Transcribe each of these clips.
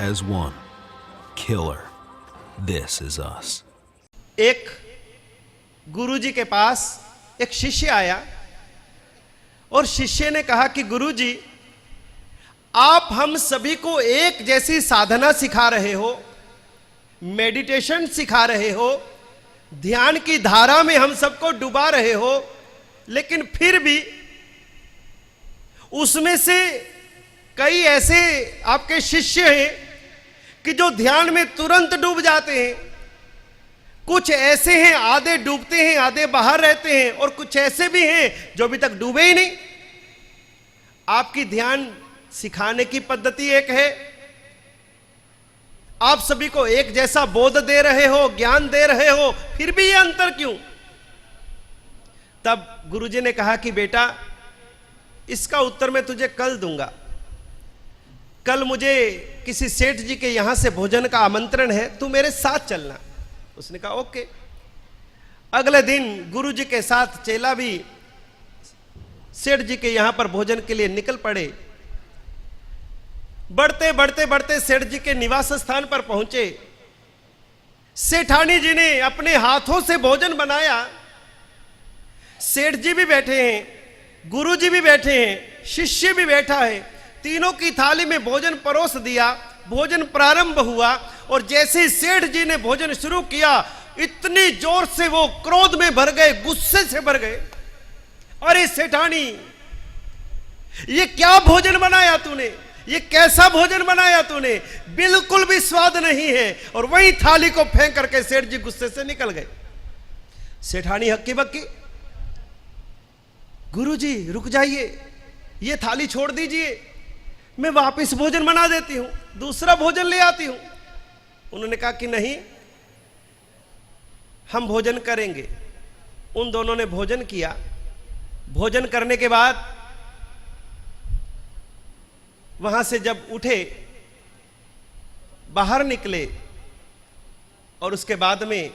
as one. Killer. This is us. एक गुरुजी के पास एक शिष्य आया और शिष्य ने कहा कि गुरुजी, आप हम सभी को एक जैसी साधना सिखा रहे हो, मेडिटेशन सिखा रहे हो, ध्यान की धारा में हम सबको डुबा रहे हो, लेकिन फिर भी उसमें से कई ऐसे आपके शिष्य हैं कि जो ध्यान में तुरंत डूब जाते हैं। कुछ ऐसे हैं आधे डूबते हैं आधे बाहर रहते हैं, और कुछ ऐसे भी हैं जो अभी तक डूबे ही नहीं। आपकी ध्यान सिखाने की पद्धति एक है, आप सभी को एक जैसा बोध दे रहे हो, ज्ञान दे रहे हो, फिर भी ये अंतर क्यों? तब गुरुजी ने कहा कि बेटा, इसका उत्तर मैं तुझे कल दूंगा। कल मुझे किसी सेठ जी के यहां से भोजन का आमंत्रण है, तू मेरे साथ चलना। उसने कहा ओके। अगले दिन गुरुजी के साथ चेला भी सेठ जी के यहां पर भोजन के लिए निकल पड़े। बढ़ते बढ़ते बढ़ते सेठ जी के निवास स्थान पर पहुंचे। सेठानी जी ने अपने हाथों से भोजन बनाया। सेठ जी भी बैठे हैं, गुरुजी भी बैठे हैं, शिष्य भी बैठा है। तीनों की थाली में भोजन परोस दिया। भोजन प्रारंभ हुआ और जैसे ही सेठ जी ने भोजन शुरू किया, इतनी जोर से वो क्रोध में भर गए, गुस्से से भर गए। अरे सेठानी, ये क्या भोजन बनाया तूने? ये कैसा भोजन बनाया तूने? बिल्कुल भी स्वाद नहीं है। और वही थाली को फेंक करके सेठ जी गुस्से से निकल गए। सेठानी हक्की बक्की, गुरुजी रुक जाइए, ये थाली छोड़ दीजिए, मैं वापस भोजन बना देती हूं, दूसरा भोजन ले आती हूं। उन्होंने कहा कि नहीं, हम भोजन करेंगे। उन दोनों ने भोजन किया। भोजन करने के बाद वहां से जब उठे, बाहर निकले, और उसके बाद में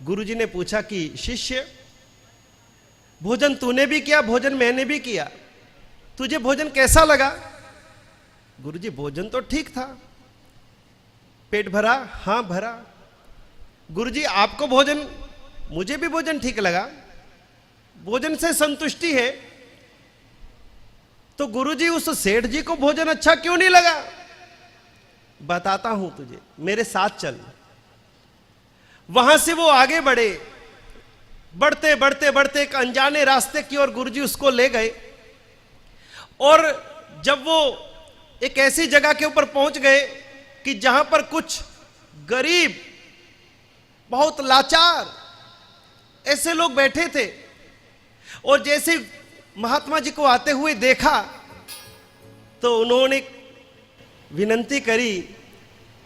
गुरुजी ने पूछा कि शिष्य, भोजन तूने भी किया, भोजन मैंने भी किया, तुझे भोजन कैसा लगा? गुरुजी, भोजन तो ठीक था। पेट भरा? हां भरा। गुरुजी, आपको भोजन? मुझे भी भोजन ठीक लगा, भोजन से संतुष्टि है। तो गुरुजी, उस सेठ जी को भोजन अच्छा क्यों नहीं लगा? बताता हूं तुझे, मेरे साथ चल। वहां से वो आगे बढ़े। बढ़ते बढ़ते बढ़ते एक अनजाने रास्ते की ओर गुरुजी उसको ले गए। और जब वो एक ऐसी जगह के ऊपर पहुंच गए कि जहां पर कुछ गरीब, बहुत लाचार ऐसे लोग बैठे थे, और जैसे महात्मा जी को आते हुए देखा तो उन्होंने विनती करी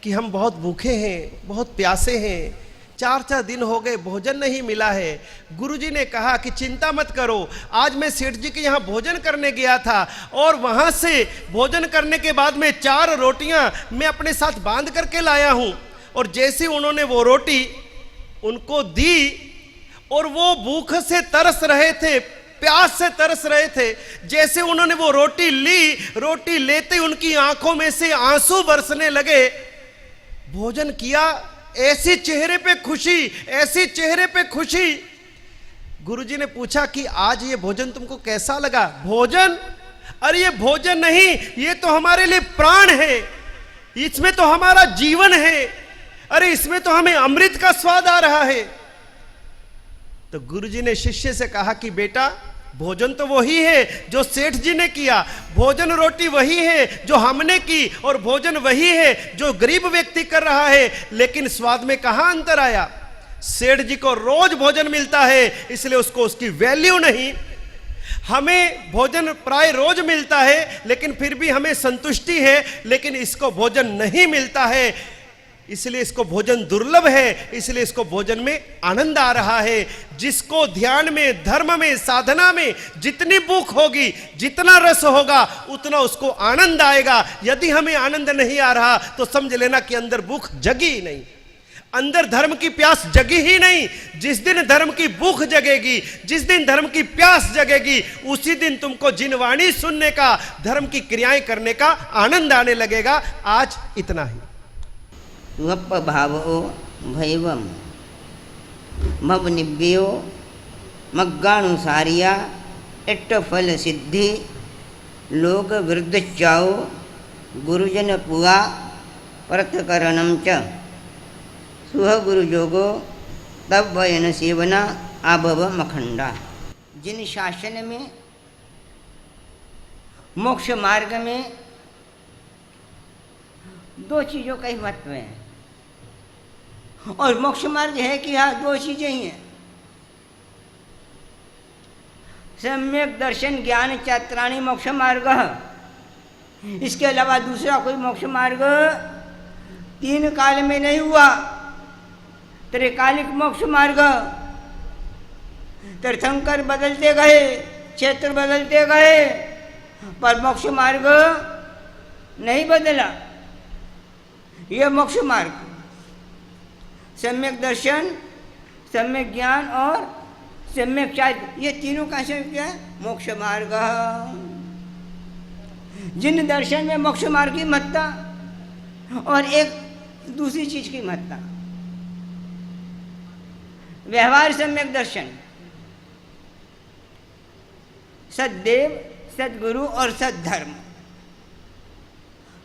कि हम बहुत भूखे हैं, बहुत प्यासे हैं, 4-4 दिन हो गए भोजन नहीं मिला है। गुरुजी ने कहा कि चिंता मत करो, आज मैं सेठ जी के यहाँ भोजन करने गया था, और वहाँ से भोजन करने के बाद में 4 रोटियाँ मैं अपने साथ बांध करके लाया हूँ। और जैसे उन्होंने वो रोटी उनको दी, और वो भूख से तरस रहे थे, प्यास से तरस रहे थे। जैसे उन्होंने वो रोटी ली, रोटी लेते उनकी आंखों में से आंसू बरसने लगे। भोजन किया, ऐसी चेहरे पे खुशी, ऐसी चेहरे पे खुशी। गुरुजी ने पूछा कि आज ये भोजन तुमको कैसा लगा? भोजन? अरे ये भोजन नहीं, ये तो हमारे लिए प्राण है, इसमें तो हमारा जीवन है, अरे इसमें तो हमें अमृत का स्वाद आ रहा है। तो गुरुजी ने शिष्य से कहा कि बेटा, भोजन तो वही है जो सेठ जी ने किया, भोजन रोटी वही है जो हमने की, और भोजन वही है जो गरीब व्यक्ति कर रहा है, लेकिन स्वाद में कहां अंतर आया? सेठ जी को रोज भोजन मिलता है, इसलिए उसको उसकी वैल्यू नहीं। हमें भोजन प्राय रोज मिलता है, लेकिन फिर भी हमें संतुष्टि है, लेकिन इसको भोजन नहीं मिलता है, इसलिए इसको भोजन दुर्लभ है, इसलिए इसको भोजन में आनंद आ रहा है। जिसको ध्यान में, धर्म में, साधना में जितनी भूख होगी, जितना रस होगा, उतना उसको आनंद आएगा। यदि हमें आनंद नहीं आ रहा तो समझ लेना कि अंदर भूख जगी ही नहीं। अंदर धर्म की प्यास जगी ही नहीं। जिस दिन धर्म की भूख जगेगी, जिस दिन धर्म की प्यास जगेगी, उसी दिन तुमको जिनवाणी सुनने का, धर्म की क्रियाएं करने का आनंद आने लगेगा। आज इतना ही। स्वप भावो भैवम मव निव्यो मग्गानुसारिया इट्ट फल सिद्धि लोक वृद्ध चाओ गुरुजन पुआ प्रथकरणम च सुह गुरु जोगो तब वयन सेवना आभव मखंडा। जिन शासन में, मोक्ष मार्ग में दो चीज़ों का ही महत्व है, और मोक्ष मार्ग है कि हाँ दो चीज़ें ही हैं, सम्यक दर्शन ज्ञान चात्राणी मोक्ष मार्ग। इसके अलावा दूसरा कोई मोक्ष मार्ग तीन काल में नहीं हुआ। त्रिकालिक मोक्ष मार्ग, तीर्थंकर बदलते गए, क्षेत्र बदलते गए, पर मोक्ष मार्ग नहीं बदला। यह मोक्ष मार्ग सम्यक दर्शन, सम्यक ज्ञान और सम्यक चारित्र, ये तीनों का क्या है? मोक्ष मार्ग। जिन दर्शन में मोक्ष मार्ग की महत्ता और एक दूसरी चीज की महत्ता, व्यवहार सम्यक दर्शन, सद्देव सद्गुरु और सद्धर्म,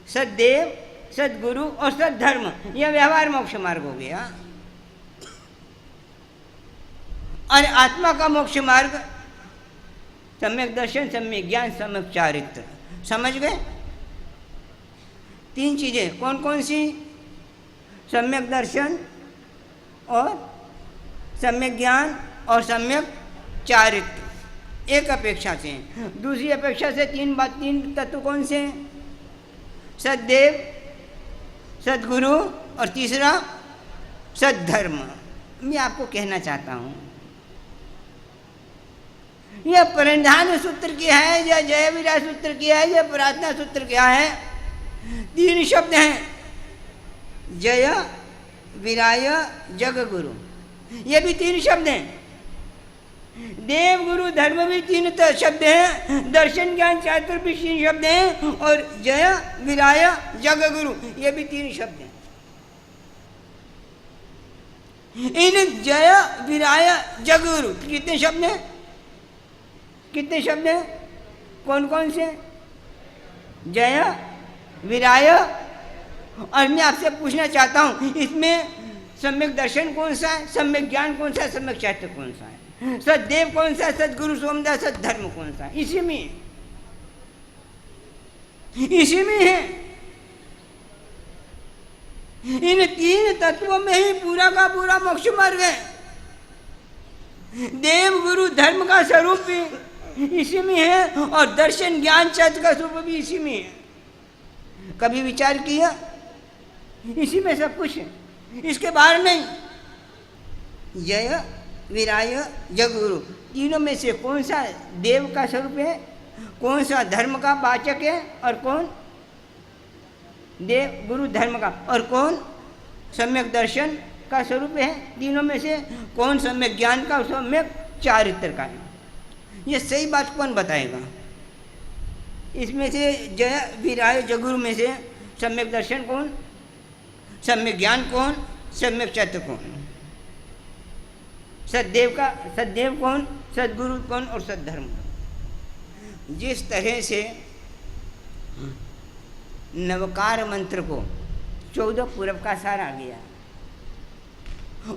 सद्देव सद्गुरु और सद्धर्म, यह व्यवहार मोक्ष मार्ग हो गया। और आत्मा का मोक्ष मार्ग सम्यक दर्शन, सम्यक ज्ञान, सम्यक चारित्र। समझ गए? तीन चीजें कौन कौन सी? सम्यक दर्शन और सम्यक ज्ञान और सम्यक चारित्र एक अपेक्षा से। दूसरी अपेक्षा से तीन तत्व कौन से? सद्देव, सद्गुरु और तीसरा सद्धर्म। मैं आपको कहना चाहता हूँ, यह परिधान सूत्र क्या है, या जय विराय सूत्र क्या है, यह प्रार्थना सूत्र क्या है? तीन शब्द हैं, जय विराय जग गुरु, ये भी तीन शब्द हैं। देव गुरु धर्म भी तीन शब्द हैं, दर्शन ज्ञान चारित्र भी तीन शब्द हैं, और जय विराय जग गुरु ये भी तीन शब्द हैं। इन जय विराय जग गुरु कितने शब्द हैं? कितने शब्द हैं? कौन कौन से? जय विराय। और मैं आपसे पूछना चाहता हूं, इसमें सम्यक दर्शन कौन सा है, सम्यक ज्ञान कौन सा है, सम्यक चारित्र कौन सा है, सद्देव कौन सा है, सद्गुरु सोमदास सद्धर्म कौन सा है? इसी में है। इन तीन तत्वों में ही पूरा का पूरा मोक्ष मार्ग है। देव गुरु धर्म का स्वरूप भी इसी में है, और दर्शन ज्ञान चारित्र का स्वरूप भी इसी में है। कभी विचार किया? इसी में सब कुछ है, इसके बाहर नहीं। जय विराय जग गुरु, तीनों में से कौन सा देव का स्वरूप है, कौन सा धर्म का वाचक है, और कौन देव गुरु धर्म का, और कौन सम्यक दर्शन का स्वरूप है? तीनों में से कौन सम्यक ज्ञान का और सम्यक चारित्र का है? ये सही बात कौन बताएगा? इसमें से जय विराय जगुरु में से सम्यक दर्शन कौन, सम्यक ज्ञान कौन, सम्यक चारित्र कौन? सद्देव कौन, सद्गुरु कौन और सद्धर्म कौन? जिस तरह से नवकार मंत्र को 14 पूरब का सार आ गया,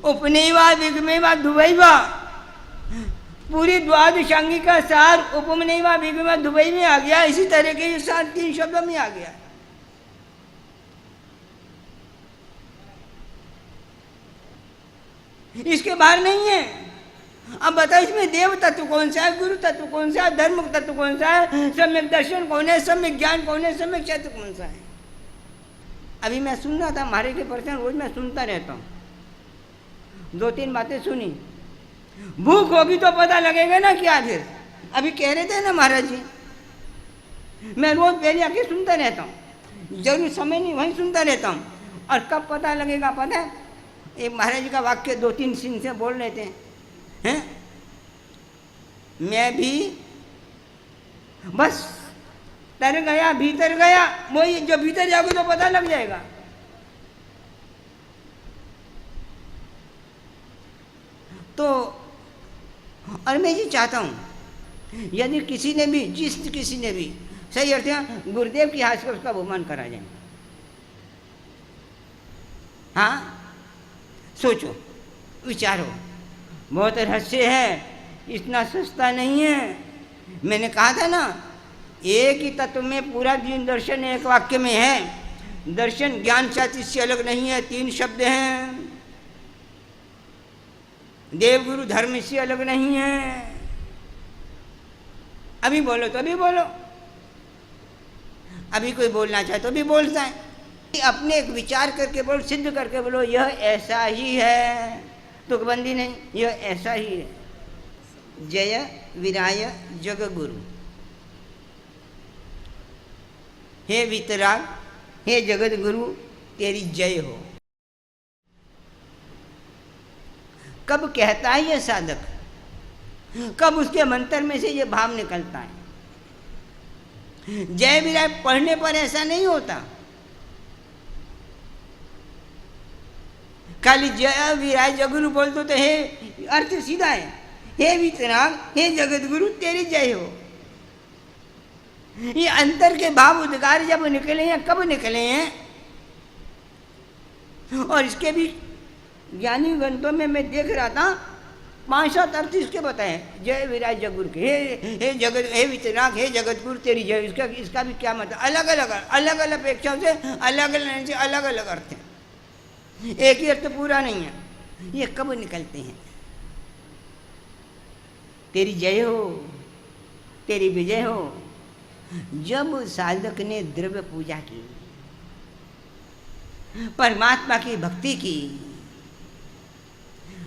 उपनयवा विगमेवा दुबईवा, पूरी द्वादशांगी का सार उपमनयवा विगमेवा दुबई में आ गया। इसी तरह के ये सार तीन शब्दों में आ गया। इसके बाहर नहीं है। अब बताओ, इसमें देव तत्व कौन सा है, गुरु तत्व कौन सा है, धर्म तत्व कौन सा है, सम्यक दर्शन कौन है, सम्यक ज्ञान कौन है, सम्यक चारित्र कौन सा है? अभी मैं सुन रहा था, हमारे के पर्सन रोज मैं सुनता रहता हूँ, 2-3 बातें सुनी। भूख होगी तो पता लगेगा ना क्या। फिर अभी कह रहे थे ना महाराज जी, मैं रोज पहले आके सुनता रहता हूँ, जरूर समय नहीं वहीं सुनता रहता हूँ। और कब पता लगेगा पता है? एक महाराज जी का वाक्य 2-3 सिंह से बोल रहे थे, हैं? मैं भी बस तर गया, भीतर गया। वही जो भीतर जाओगे तो पता लग जाएगा। तो और मैं ये चाहता हूं यदि किसी ने भी, जिस किसी ने भी सही अर्थ है गुरुदेव की हाथ से उसका बहुमान करा जाए। हाँ, सोचो, विचारो, बहुत रहस्य है, इतना सस्ता नहीं है। मैंने कहा था ना, एक ही तत्व में पूरा दीन दर्शन एक वाक्य में है। दर्शन ज्ञान साथ इससे अलग नहीं है, 3 शब्द हैं। देव गुरु धर्म इससे अलग नहीं है। अभी बोलो तो अभी बोलो, अभी कोई बोलना चाहे तो भी बोलता है। अपने एक विचार करके बोलो, सिद्ध करके बोलो, यह ऐसा ही है, तुकबंदी नहीं, यह ऐसा ही है। जय विराय जग गुरु, हे वितराग, हे जगत गुरु, तेरी जय हो। कब कहता है यह साधक, कब उसके मंत्र में से यह भाव निकलता है? जय विराय पढ़ने पर ऐसा नहीं होता। खाली जय विराय जगुरु बोल दो तो हे अर्थ सीधा है, हे वितराग, हे जगत गुरु, तेरी जय हो। ये अंतर के भाव उद्गार जब निकले हैं, कब निकले हैं? और इसके भी ज्ञानी ग्रंथों में मैं देख रहा था 5-7 अर्थ इसके बताए। जय विराय जगुरु के, हे जगत, हे वितराग, हे जगत गुरु, तेरी जय। इसका भी क्या मतलब? अलग अलग अपेक्षाओं से अलग अलग अर्थ है, एक ही अर्थ पूरा नहीं है। ये कब निकलते हैं? तेरी जय हो, तेरी विजय हो। जब साधक ने द्रव्य पूजा की, परमात्मा की भक्ति की,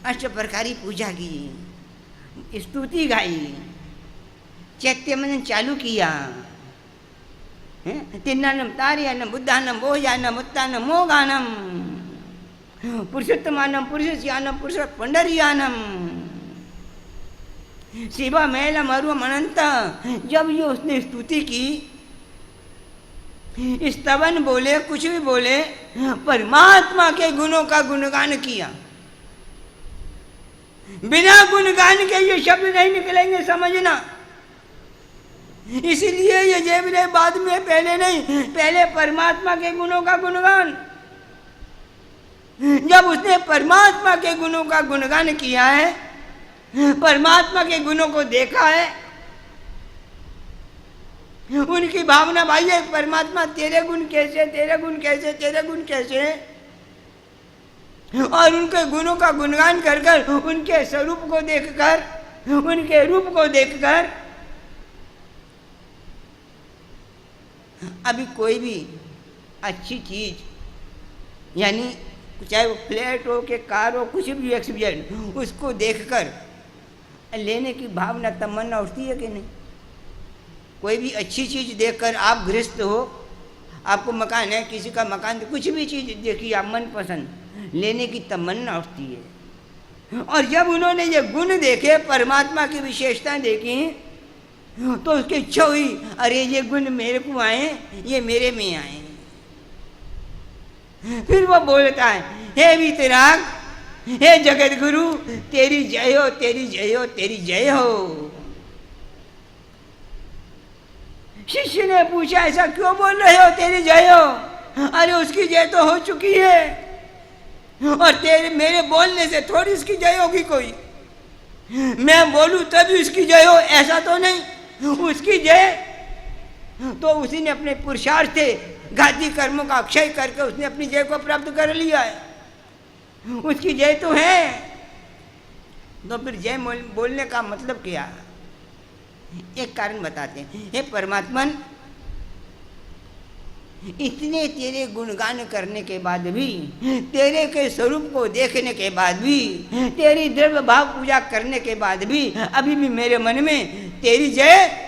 8 प्रकारी पूजा की, स्तुति गाई, चैत्य मनन चालू किया, तिन्नानम तार्यानम बुद्धानम बोजानम उत्तानम मोगानम पुरुषोत्तमानम पुरुषस्यानम पुरुष पंडरियानम शिवा मैलम अरुम अनंत। जब ये उसने स्तुति की, स्तवन बोले, कुछ भी बोले, परमात्मा के गुणों का गुणगान किया। बिना गुणगान के ये शब्द नहीं निकलेंगे, समझना। इसीलिए ये जय विराय बाद में, पहले नहीं, पहले परमात्मा के गुणों का गुणगान। जब उसने परमात्मा के गुणों का गुणगान किया है, परमात्मा के गुणों को देखा है, उनकी भावना भाई है, परमात्मा तेरे गुण कैसे, तेरे गुण कैसे, तेरे गुण कैसे, और उनके गुणों का गुणगान कर कर, उनके स्वरूप को देखकर, उनके रूप को देखकर, अभी कोई भी अच्छी चीज, यानी चाहे वो फ्लैट हो के कार हो, कुछ भी एक्सपीरियंस, उसको देखकर लेने की भावना, तमन्ना उठती है कि नहीं? कोई भी अच्छी चीज़ देखकर, आप गृहस्थ हो, आपको मकान है, किसी का मकान, कुछ भी चीज़ देखी आप मनपसंद, लेने की तमन्ना उठती है। और जब उन्होंने ये गुण देखे, परमात्मा की विशेषताएं देखी, तो उसकी इच्छा हुई, अरे ये गुण मेरे को आए, ये मेरे में आए। फिर वो बोलता है, हे वितराग, हे जगत गुरु, तेरी जय हो, तेरी जय हो, तेरी जय हो। शिष्य ने पूछा, ऐसा क्यों बोल रहे हो, तेरी जय हो? अरे उसकी जय तो हो चुकी है, और तेरे मेरे बोलने से थोड़ी उसकी जय होगी कोई। मैं बोलूं तभी उसकी जय हो, ऐसा तो नहीं। उसकी जय तो उसी ने अपने पुरुषार्थ से, घाती कर्मों का अक्षय करके उसने अपनी जय को प्राप्त कर लिया है, उसकी जय तो है। तो फिर जय बोलने का मतलब क्या? एक कारण बताते हैं। हे परमात्मन, इतने तेरे गुणगान करने के बाद भी, तेरे के स्वरूप को देखने के बाद भी, तेरी द्रव्य भाव पूजा करने के बाद भी, अभी भी मेरे मन में तेरी जय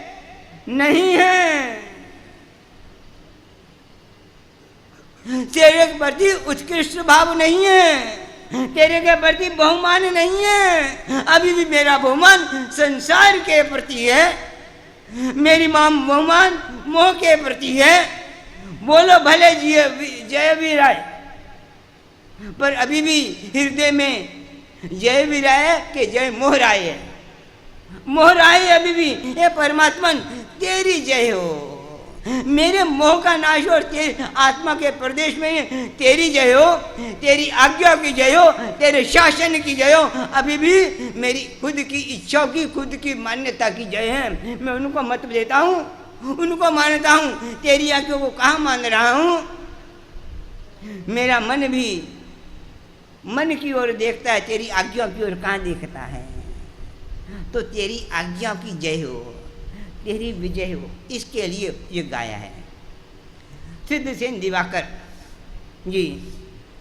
नहीं है। तेरे प्रति उत्कृष्ट भाव नहीं है। तेरे के प्रति बहुमान नहीं है, अभी भी मेरा बहुमान संसार के प्रति है, मेरी बहुमान मोह के प्रति है। बोलो भले जय वीराय, पर अभी भी हृदय में जय वीराय के जय मोहराय है। मोहराय अभी भी, हे परमात्मन तेरी जय हो, मेरे मोह का नाश और तेरी आत्मा के प्रदेश में तेरी जय हो, तेरी आज्ञा की जय हो, तेरे शासन की जय हो। अभी भी मेरी खुद की इच्छाओं की, खुद की मान्यता की जय है। मैं उनको मत देता हूँ, उनको मानता हूँ, तेरी आज्ञा को कहाँ मान रहा हूँ। मेरा मन भी मन की ओर देखता है, तेरी आज्ञा की ओर कहाँ देखता है। तो तेरी आज्ञा की जय हो, तेरी विजय हो, इसके लिए ये गाया है। सिद्धसेन दिवाकर जी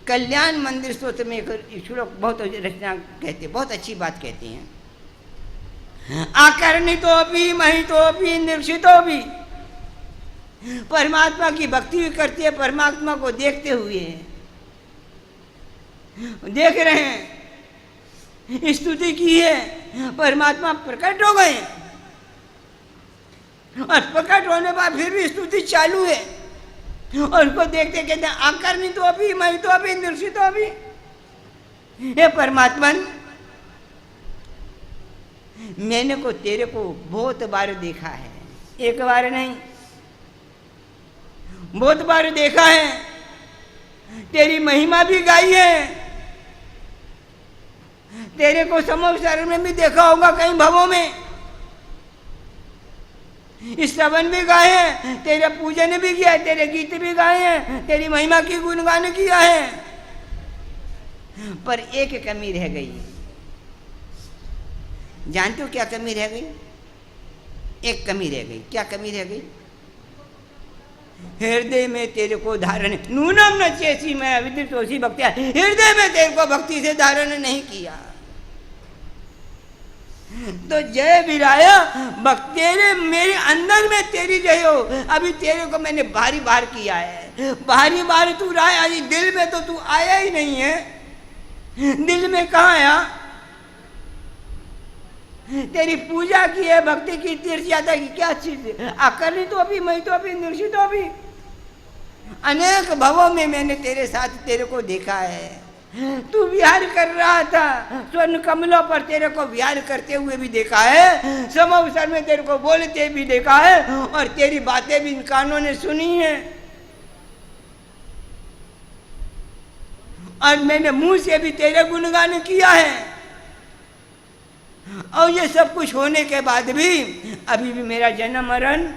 कल्याण मंदिर स्तोत्र में एक श्लोक बहुत रचना कहते, बहुत अच्छी बात कहते हैं। आकर्णितो भी महितो भी निरीक्षितो भी, परमात्मा की भक्ति भी करती है, परमात्मा को देखते हुए देख रहे हैं, स्तुति की है, परमात्मा प्रकट हो गए और प्रकट होने बाद फिर भी स्तुति चालू है और उसको देखते कहते हैं आकर्णित तो अभी, मैं तो अभी, निरीक्षित तो अभी। हे परमात्मन, मैंने को तेरे को बहुत बार देखा है, एक बार नहीं बहुत बार देखा है, तेरी महिमा भी गाई है, तेरे को समवसर में भी देखा होगा कई भवों में, इस श्रवण भी गाए हैं, तेरे पूजन भी किया है, तेरे गीत भी गाए हैं, तेरी महिमा की गुणगान किया है। पर एक कमी रह गई, जानते हो क्या कमी रह गई? एक कमी रह गई। क्या कमी रह गई? हृदय में तेरे को धारण, नूनम न चेसी मैं विदितोषी भक्तिया, हृदय में तेरे को भक्ति से धारण नहीं किया। तो जय विराया भक्त, तेरे मेरे अंदर में तेरी जय हो। अभी तेरे को मैंने भारी बार किया है, भारी बार तू रहा है, अभी दिल में तो तू आया ही नहीं है। दिल में कहाँ आया? तेरी पूजा की है, भक्ति की, तीर्थ यात्रा की, क्या चीज आकर्णी तो अभी, मैं तो अभी, निरीक्षित तो अभी, अनेक भवों में मैंने तेरे साथ तेरे को देखा है। तू विहार कर रहा था, स्वर्ण कमलों पर तेरे को विहार करते हुए भी देखा है, समवसर में तेरे को बोलते भी देखा है और तेरी बातें भी इन कानों ने सुनी है। और मैंने मुंह से भी तेरे गुणगान किया है। और ये सब कुछ होने के बाद भी अभी भी मेरा जन्म मरण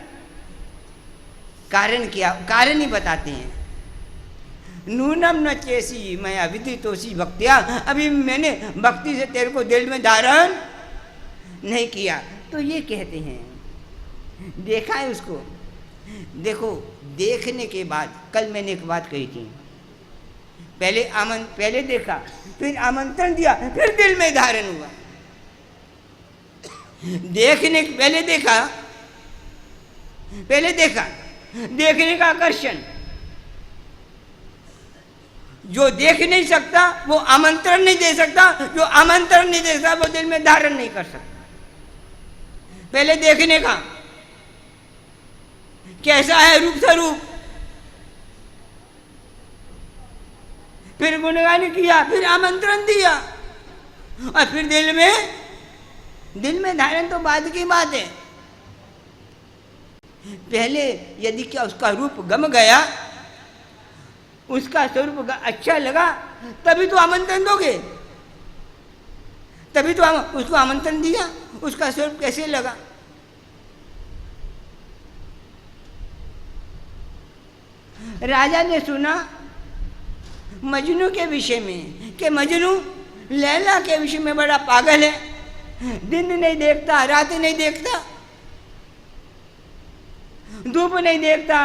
कारण क्या? कारण ही बताते हैं। नूनम न चेसी मैं अविदितोषी भक्तिया, अभी मैंने भक्ति से तेरे को दिल में धारण नहीं किया। तो ये कहते हैं, देखा है उसको। देखो, देखने के बाद कल मैंने एक बात कही थी, पहले देखा, फिर आमंत्रण दिया, फिर दिल में धारण हुआ। देखने पहले देखा, देखने का आकर्षण। जो देख नहीं सकता वो आमंत्रण नहीं दे सकता, जो आमंत्रण नहीं दे सकता वो दिल में धारण नहीं कर सकता। पहले देखने का कैसा है रूप स्वरूप, फिर गुणगान किया, फिर आमंत्रण दिया और फिर दिल में धारण तो बाद की बात है। पहले यदि क्या उसका रूप गम गया, उसका स्वरूप अच्छा लगा, तभी तो आमंत्रण दोगे, तभी तो उसको आमंत्रण दिया। उसका स्वरूप कैसे लगा? राजा ने सुना मजनू के विषय में कि मजनू लैला के विषय में बड़ा पागल है, दिन नहीं देखता, रात नहीं देखता, धूप नहीं देखता,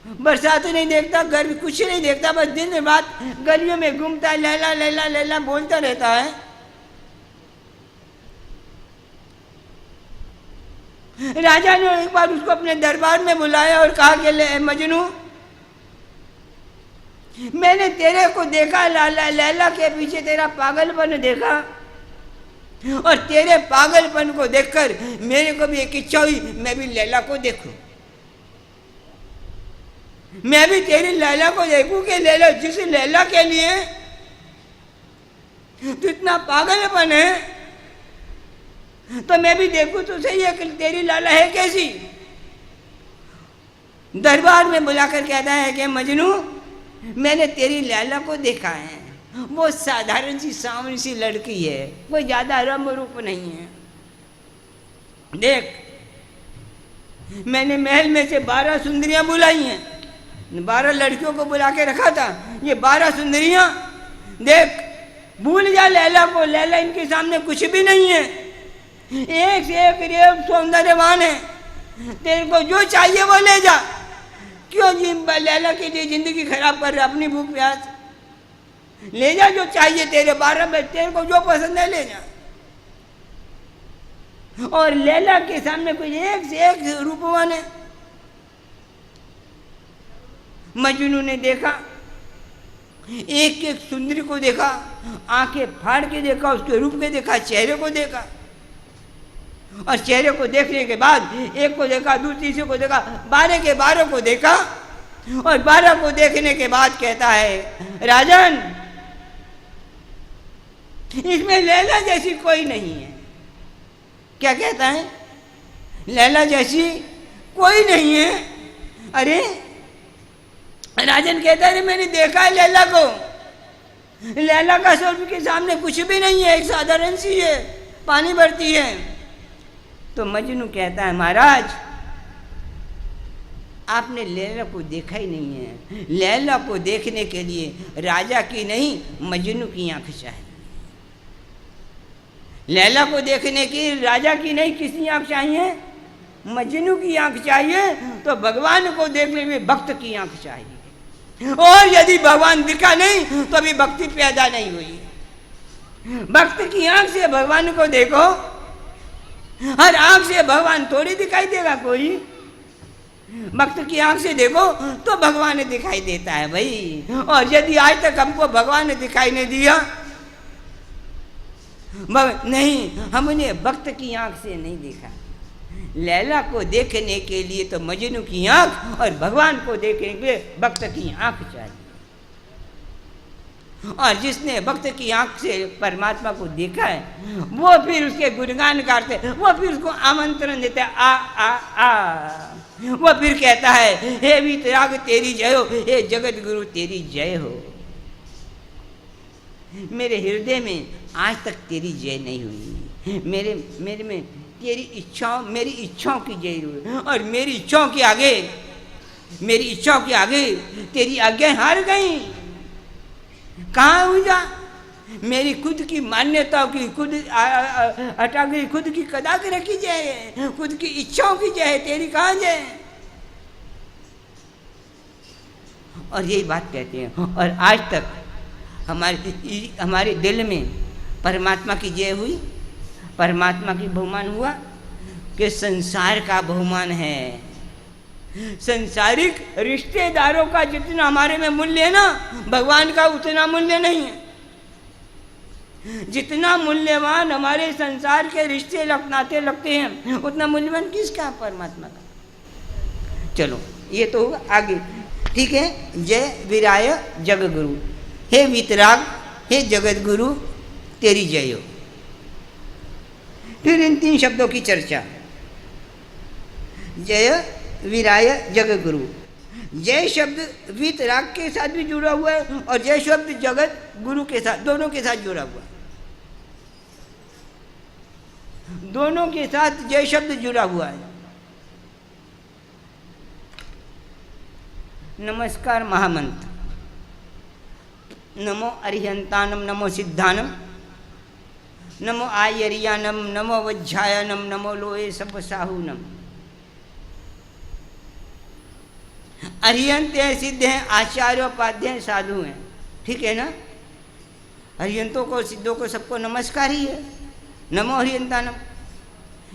बरसात नहीं देखता, गर्मी कुछ नहीं देखता, बस दिन रात गलियों में घूमता है, लैला लैला लैला बोलता रहता है। राजा ने एक बार उसको अपने दरबार में बुलाया और कहा कि मजनू, मैंने तेरे को देखा, लैला के पीछे तेरा पागलपन देखा, और तेरे पागलपन को देखकर मेरे को भी एक इच्छा हुई, मैं भी लैला को देखूं, मैं भी तेरी लैला को देखूं कि लैला, जिस लैला के लिए तो इतना पागलपन है, तो मैं भी देखूं तो सही है कि तेरी लैला है कैसी। दरबार में बुलाकर कहता है कि मजनू, मैंने तेरी लैला को देखा है, वो साधारण सी सांवली सी लड़की है, कोई ज्यादा रंग रूप नहीं है। देख, मैंने महल में से 12 सुंदरियां बुलाई हैं, 12 लड़कियों को बुला के रखा था, ये 12 सुंदरियां देख, भूल जा लैला को, लैला इनके सामने कुछ भी नहीं है, एक से एक रेप सौंदर्यवान है, तेरे को जो चाहिए वो ले जा। क्यों जी लैला के लिए जिंदगी खराब कर रहा, अपनी भूख प्यास, ले जा जो चाहिए, तेरे 12 में तेरे को जो पसंद है ले जा। और लैला के सामने कोई एक से एक रूपवान है। मजनू ने देखा, एक एक सुंदरी को देखा, आंखें फाड़ के देखा, उसके रूप के देखा, चेहरे को देखा, और चेहरे को देखने के बाद एक को देखा, दूसरी को देखा, 12 के 12 को देखा, और 12 को देखने के बाद कहता है, राजन, इसमें लैला जैसी कोई नहीं है। क्या कहता है? लैला जैसी कोई नहीं है। अरे राजन कहता है, मैंने देखा है लैला को, लैला का स्वरूप के सामने कुछ भी नहीं है, एक साधारण सी है, पानी भरती है। तो मजनू कहता है, महाराज आपने लैला को देखा ही नहीं है, लैला को देखने के लिए राजा की नहीं मजनू की आंख चाहिए। लैला को देखने की राजा की नहीं किसकी आंख चाहिए? मजनू की आंख चाहिए। तो भगवान को देखने में भक्त की आंख चाहिए, और यदि भगवान दिखा नहीं तो अभी भक्ति पैदा नहीं हुई। भक्त की आंख से भगवान को देखो, हर आंख से भगवान थोड़ी दिखाई देगा कोई, भक्त की आंख से देखो तो भगवान दिखाई देता है भाई। और यदि आज तक हमको भगवान ने दिखाई नहीं दिया, नहीं, हमने भक्त की आंख से नहीं देखा। लैला को देखने के लिए तो मजनू की आंख, और भगवान को देखने के लिए भक्त की आंख चाहिए। और जिसने भक्त की आंख से परमात्मा को देखा है, वो फिर उसके गुणगान करते, वो फिर उसको आमंत्रण देता है, आ आ आ। वो फिर कहता है, हे वीतराग तेरी जय हो, हे जगत गुरु तेरी जय हो। मेरे हृदय में आज तक तेरी जय नहीं हुई, मेरे में तेरी इच्छाओं, मेरी इच्छाओं की जय हुई, और मेरी इच्छाओं के आगे तेरी आज्ञाएं हार गई। कहाँ हुई जा? मेरी खुद की मान्यताओं की खुद हटा गई, खुद की कदा के रखी जाए, खुद की इच्छाओं की जाए, तेरी कहाँ जाए? और यही बात कहते हैं। और आज तक हमारे दिल में परमात्मा की जय हुई, परमात्मा की बहुमान हुआ कि संसार का बहुमान है। संसारिक रिश्तेदारों का जितना हमारे में मूल्य है ना, भगवान का उतना मूल्य नहीं है। जितना मूल्यवान हमारे संसार के रिश्ते नाते लगते हैं, उतना मूल्यवान किसका? परमात्मा का। चलो ये तो होगा, आगे ठीक है। जय विराय जग गुरु, हे वीतराग, हे जगत गुरु तेरी जय हो। फिर इन 3 शब्दों की चर्चा। जय विराय जग गुरु। जय शब्द वीतराग के साथ भी जुड़ा हुआ है, और जय शब्द जगत गुरु के साथ, दोनों के साथ जुड़ा हुआ है। दोनों के साथ जय शब्द जुड़ा हुआ है। नमस्कार महामंत्र। नमो अरिहंतानम, नमो सिद्धानम, नमो आयरियानम, नमो वज्झायनम, नमो लोहे सब साहूनम। अरिहंत हैं, सिद्ध हैं, आचार्योपाध्याय हैं, साधु हैं, ठीक है ना। अरिहंतों को, सिद्धों को, सबको नमस्कार ही है। नमो अरिहंतानम।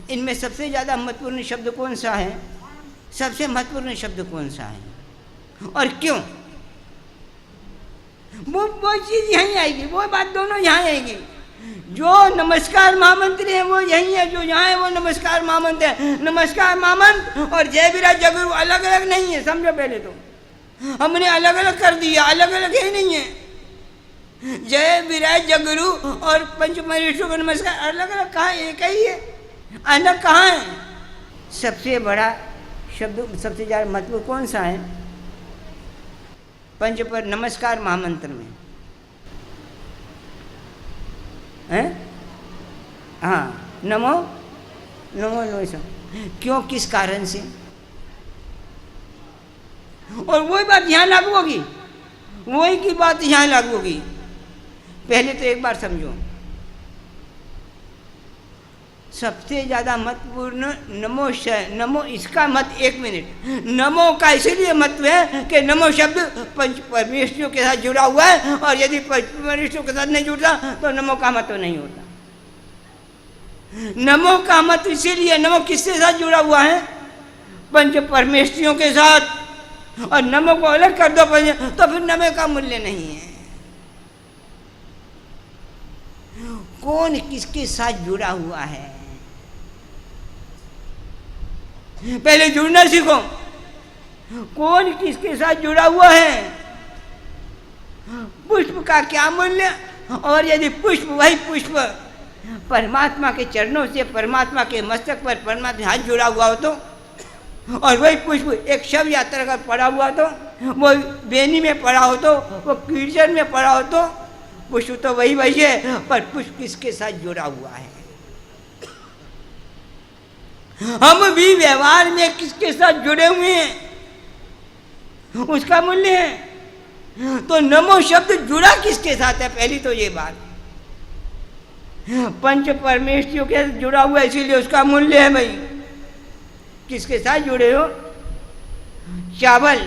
इनमें सबसे ज़्यादा महत्वपूर्ण शब्द कौन सा है? सबसे महत्वपूर्ण शब्द कौन सा है और क्यों? वो चीज यहीं आएगी, वो बात दोनों यहाँ आएगी। जो नमस्कार महामंत्र है वो यही है, जो यहाँ है वो नमस्कार महामंत्र है। नमस्कार महामंत्र और जय विराज जगुरु अलग अलग नहीं है, समझो। पहले तो हमने अलग अलग कर दिया, अलग अलग ही नहीं है। जय विराज जगुरु और पंच परमेश्वर का नमस्कार अलग अलग कहाँ, एक ही है, अलग कहाँ है? सबसे बड़ा शब्द, सबसे ज़्यादा महत्व कौन सा है? पंच पर नमस्कार महामंत्र में है। हाँ, नमो नमो नमो। क्यों, किस कारण से? और वही बात यहाँ लागू होगी, वही की बात यहाँ लागू होगी। पहले तो एक बार समझो, सबसे ज्यादा महत्वपूर्ण नमो नमो, इसका मत 1 मिनट। नमो का इसलिए महत्व है कि नमो शब्द पंच परमेश्वरों के साथ जुड़ा हुआ है, और यदि पंच परमेश्वरों के साथ नहीं जुड़ता तो नमो का महत्व नहीं होता। नमो का महत्व इसीलिए, नमो किसके साथ जुड़ा हुआ है? पंच परमेश्वरों के साथ। और नमो को अलग कर दो तो फिर नमो का मूल्य नहीं है। कौन किसके साथ जुड़ा हुआ है, पहले जुड़ना सीखो। कौन किसके साथ जुड़ा हुआ है? पुष्प का क्या मूल्य? और यदि पुष्प, वही पुष्प परमात्मा के चरणों से, परमात्मा के मस्तक पर परमात्मा के हाथ जुड़ा हुआ हो तो, और वही पुष्प एक शव यात्रा का पड़ा हुआ तो, वो बेनी में पड़ा हो तो, वो कीर्तन में पड़ा हो तो, पुष्प तो वही वही है, पर पुष्प किसके साथ जुड़ा हुआ है? हम भी व्यवहार में किसके साथ जुड़े हुए हैं, उसका मूल्य है। तो नमो शब्द जुड़ा किसके साथ है? पहली तो ये बात, पंच परमेश्वरों के साथ जुड़ा हुआ है, इसीलिए उसका मूल्य है। भाई किसके साथ जुड़े हो? चावल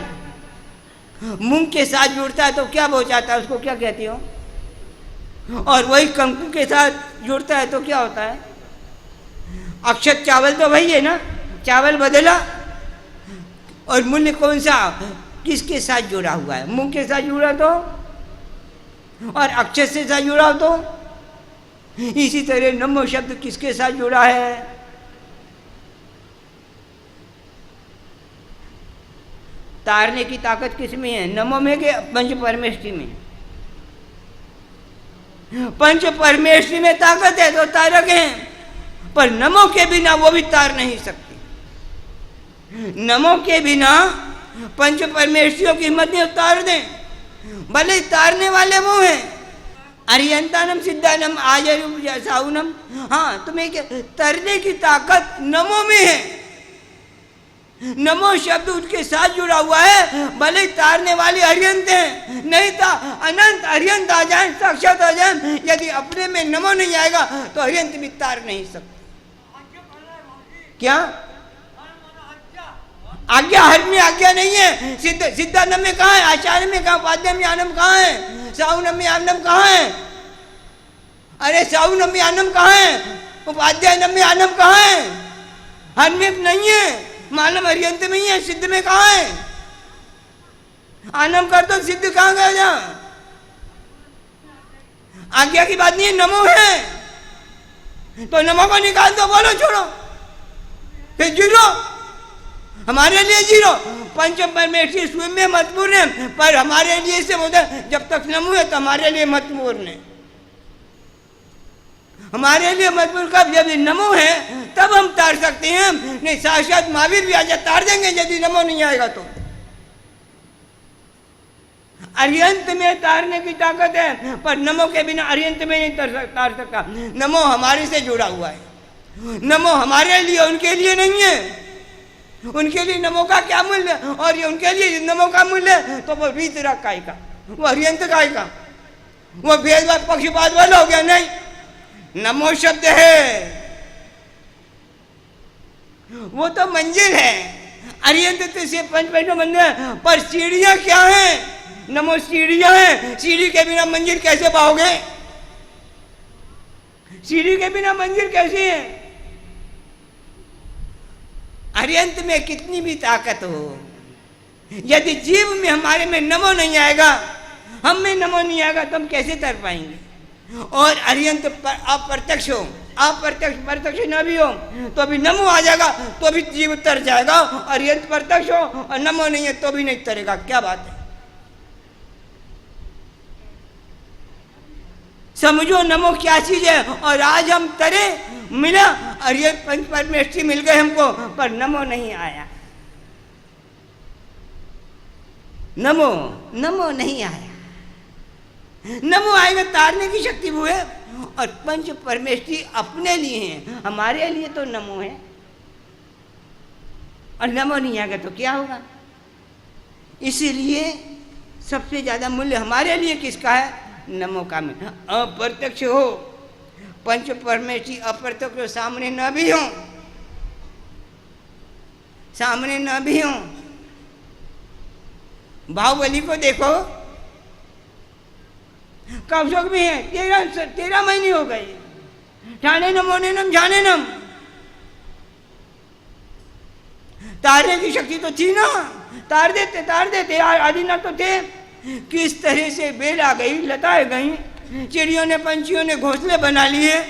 मूंग के साथ जुड़ता है तो क्या पहुंचाता है, उसको क्या कहती हो? और वही कंकु के साथ जुड़ता है तो क्या होता है? अक्षत चावल तो वही है ना, चावल बदला। और मूल्य कौन सा, किसके साथ जुड़ा हुआ है? मूंग के साथ जुड़ा तो, और अक्षत से साथ जुड़ा तो। इसी तरह नमो शब्द किसके साथ जुड़ा है? तारने की ताकत किसमें है? नमो में के पंच परमेष्ठी में? पंच परमेष्ठी में ताकत है तो तारक है, पर नमो के बिना वो भी तार नहीं सकती। नमो के बिना पंच परमेष्ठियों की हिम्मत नहीं उतार दें, भले तारने वाले वो हैं। अरियंतानम सिद्धानम आजरूप साउनम। हाँ, तुम्हें क्या तरने की ताकत नमो में है। नमो शब्द उसके साथ जुड़ा हुआ है, भले तारने वाले अरियंत हैं, नहीं था अनंत अरियंत आ जाए, साक्षात आ जाए, यदि अपने में नमो नहीं आएगा तो अरियंत भी तार नहीं सकते। क्या आज्ञा? हर में आज्ञा नहीं है। सिद्धानम में कहाँ है? आचार्य में कहाँ? उपाध्याय में आनम कहाँ है? साउनम में आनम कहाँ है? अरे साउनम में आनम कहाँ है? उपाध्याय में आनम कहाँ है? हर में नहीं है, मालम अरियंत में ही है। सिद्ध में कहाँ है? आनम कर तो सिद्ध कहाँ गया जा? आज्ञा की बात नहीं है, नमो है तो नमो को निकाल दो, बोलो छोड़ो, फिर जीरो। हमारे लिए जीरो। पंच परमेश्वर स्वयं में महत्वपूर्ण है, पर हमारे लिए से बोलते जब तक नमो है तो हमारे लिए महत्वपूर्ण है। हमारे लिए महत्वपूर्ण कब? जब नमो है तब हम तार सकते हैं। नहीं, साक्षात महावीर भी आजा तार देंगे यदि नमो नहीं आएगा तो। अरियंत में तारने की ताकत है, पर नमो के बिना अरियंत में नहीं तार सकता। नमो हमारे से जुड़ा हुआ है। नमो हमारे लिए, उनके लिए नहीं है। उनके लिए नमो का क्या मूल्य, और ये उनके लिए नमो का मूल्य, तो वो वीतराग काय का, वो अरियंत काय का, वो भेदभाव पक्षपात वाला हो गया। नहीं, नमो शब्द है वो तो मंजिल है। अरियंत से पंच वैष्णव मंदिर, पर सीढ़ियां क्या है? नमो सीढ़ियां हैं। सीढ़ी के बिना मंजिल कैसे पाओगे? सीढ़ी के बिना मंजिल कैसे है? अरियंत में कितनी भी ताकत हो, यदि जीव में हमारे में नमो नहीं आएगा हम में नमो नहीं आएगा तो हम कैसे तर पाएंगे? और अरियंत अप्रत्यक्ष हो, अप्रत्यक्ष प्रत्यक्ष न भी हो तो भी नमो आ जाएगा तो भी जीव तर जाएगा, अरियंत प्रत्यक्ष हो और नमो नहीं है तो भी नहीं तरेगा। क्या बात है? समझो नमो क्या चीज है। और आज हम तरे मिला, अरियंत पंच परमेष्ठी मिल गए हमको, पर नमो नहीं आया। नमो नमो नहीं आया। नमो आएगा तारने की शक्ति वो है। और पंच परमेष्ठी अपने लिए हैं, हमारे लिए तो नमो है। और नमो नहीं आएगा तो क्या होगा? इसीलिए सबसे ज्यादा मूल्य हमारे लिए किसका है? नमो का में। अप्रत्यक्ष हो, पंच परमेष्ठी अप्रत्यक्ष हो, सामने न भी हो, सामने न भी हो। बाहुबली को देखो, कौशक भी है, 13 महीने हो गए। ठाणे नमोने नम जाने नम, तारने की शक्ति तो थी ना, तार देते आदिनाथ तो थे। किस तरह से बेल आ गई, लताएं गई, चिड़ियों ने पंछियों ने घोंसले बना लिए,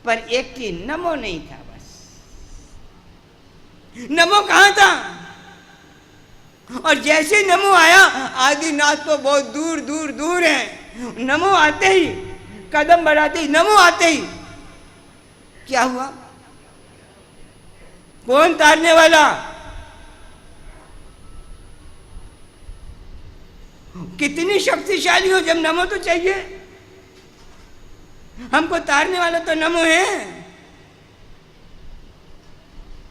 पर एक की नमो नहीं था। बस नमो कहाँ था? और जैसे नमो आया, आदिनाथ तो बहुत दूर दूर दूर है। नमो आते ही, कदम बढ़ाते ही, नमो आते ही क्या हुआ? कौन तारने वाला? कितनी शक्तिशाली हो, जब नमो तो चाहिए। हमको तारने वाला तो नमो है।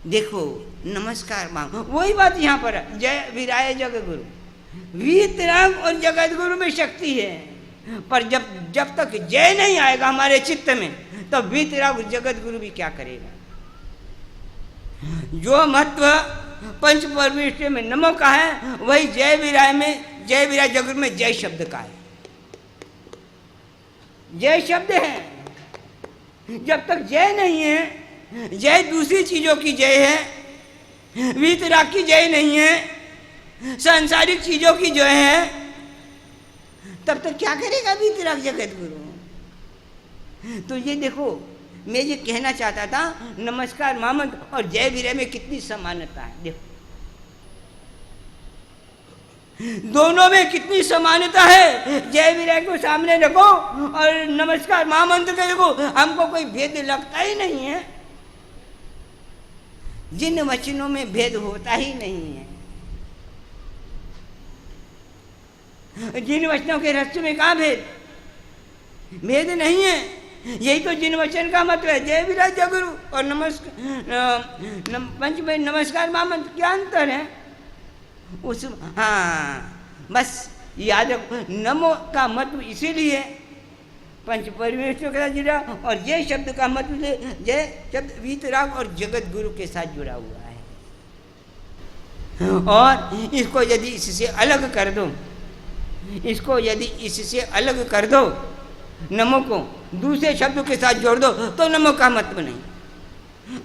देखो नमस्कार मांगो, वही बात यहाँ पर है। जय विराय जगत गुरु, वीतराग और जगत गुरु में शक्ति है, पर जब तक जय नहीं आएगा हमारे चित्त में, तो वीतराग जगत गुरु भी क्या करेगा? जो महत्व पंच परमेष्ठी में नमो का है, वही जय विराय में, जय विराय जगत में जय शब्द का है। जय शब्द है। जब तक जय नहीं है, जय दूसरी चीजों की जय है, वीतराग की जय नहीं है, सांसारिक चीजों की जय है, तब तक क्या करेगा वीतराग जगत गुरु? तो ये देखो, मैं ये कहना चाहता था, नमस्कार महामंत्र और जय विराय में कितनी समानता है। देखो दोनों में कितनी समानता है। जय विराय को सामने रखो और नमस्कार महामंत्र के देखो, हमको कोई भेद लगता ही नहीं है। जिन वचनों में भेद होता ही नहीं है, जिन वचनों के रस में कहाँ भेद नहीं है। यही तो जिन वचन का मतलब है। जय विराय जय गुरु और पंच में नमस्कार महामंत्र क्या अंतर है? उस हाँ बस याद रखो, नमो का महत्व इसीलिए पंच परमेश्वर के साथ जुड़ा, और जय शब्द का मतलब जय शब्द वीतराग और जगत गुरु के साथ जुड़ा हुआ है। और इसको यदि इससे अलग कर दो, इसको यदि इससे अलग कर दो, नमो को दूसरे शब्दों के साथ जोड़ दो, तो नमो का महत्व नहीं।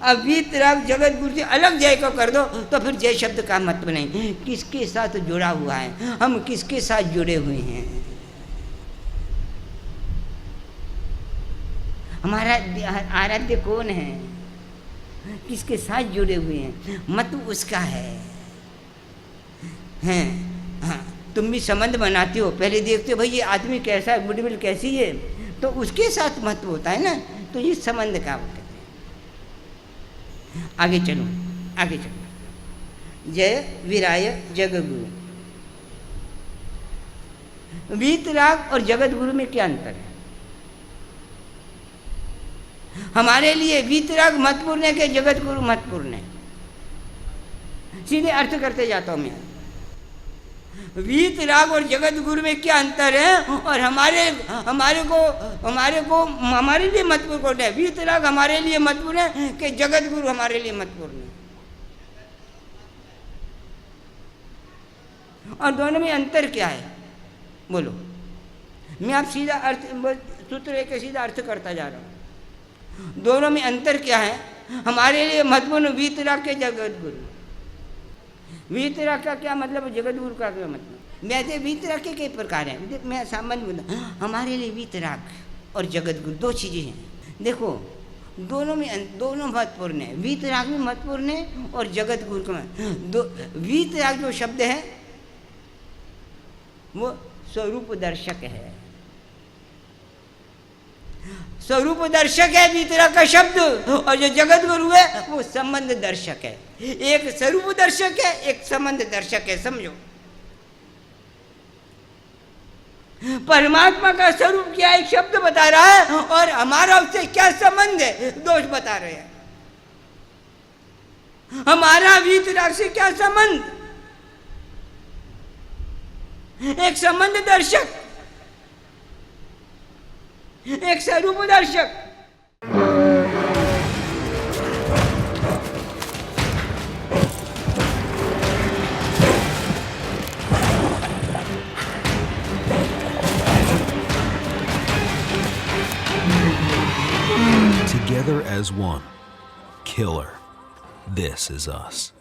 अब वीतराग जगत गुरु से अलग जय को कर दो, तो फिर जय शब्द का महत्व नहीं। किसके साथ जुड़ा हुआ है? हम किसके साथ जुड़े हुए हैं? हमारा आराध्य कौन है? किसके साथ जुड़े हुए हैं? महत्व उसका है। हैं हाँ, तुम भी संबंध बनाते हो, पहले देखते हो भाई ये आदमी कैसा है, गुडविल कैसी है, तो उसके साथ महत्व होता है ना। तो ये संबंध का होता है। आगे चलो, आगे चलो। जय विराय जगत गुरु, वीतराग और जगत गुरु में क्या अंतर है? हमारे लिए वीतराग महत्वपूर्ण है कि जगत गुरु महत्वपूर्ण है? सीधे अर्थ करते जाता हूं मैं। वीतराग और जगत गुरु में क्या अंतर है? और हमारे लिए महत्वपूर्ण है? वीतराग हमारे लिए महत्वपूर्ण है कि जगत गुरु हमारे लिए महत्वपूर्ण है? और दोनों में अंतर क्या है बोलो? मैं आप सीधा अर्थ सूत्र एक सीधा अर्थ करता जा रहा हूं। दोनों में अंतर क्या है? हमारे लिए महत्वपूर्ण वीतराग के जगत गुरु। वीतराग का क्या मतलब, जगत गुरु का क्या मतलब? वैसे वीतराग के कई प्रकार हैं। मैं सामान्य बोलता, हमारे लिए वीतराग और जगत गुरु दो चीजें हैं। देखो दोनों महत्वपूर्ण है, वीतराग भी महत्वपूर्ण है और जगत गुरु का दो। वीतराग जो शब्द है वो स्वरूप दर्शक है, स्वरूप दर्शक है वीतराग का शब्द। और जो जगत गुरु है वो संबंध दर्शक है। एक स्वरूप दर्शक है, एक संबंध दर्शक है। समझो, परमात्मा का स्वरूप क्या एक शब्द बता रहा है और हमारा उससे क्या संबंध है दोष बता रहे हैं। हमारा वीतराग से क्या संबंध, एक संबंध दर्शक, एक स्वरूप दर्शक। Together as one. Killer. This is us.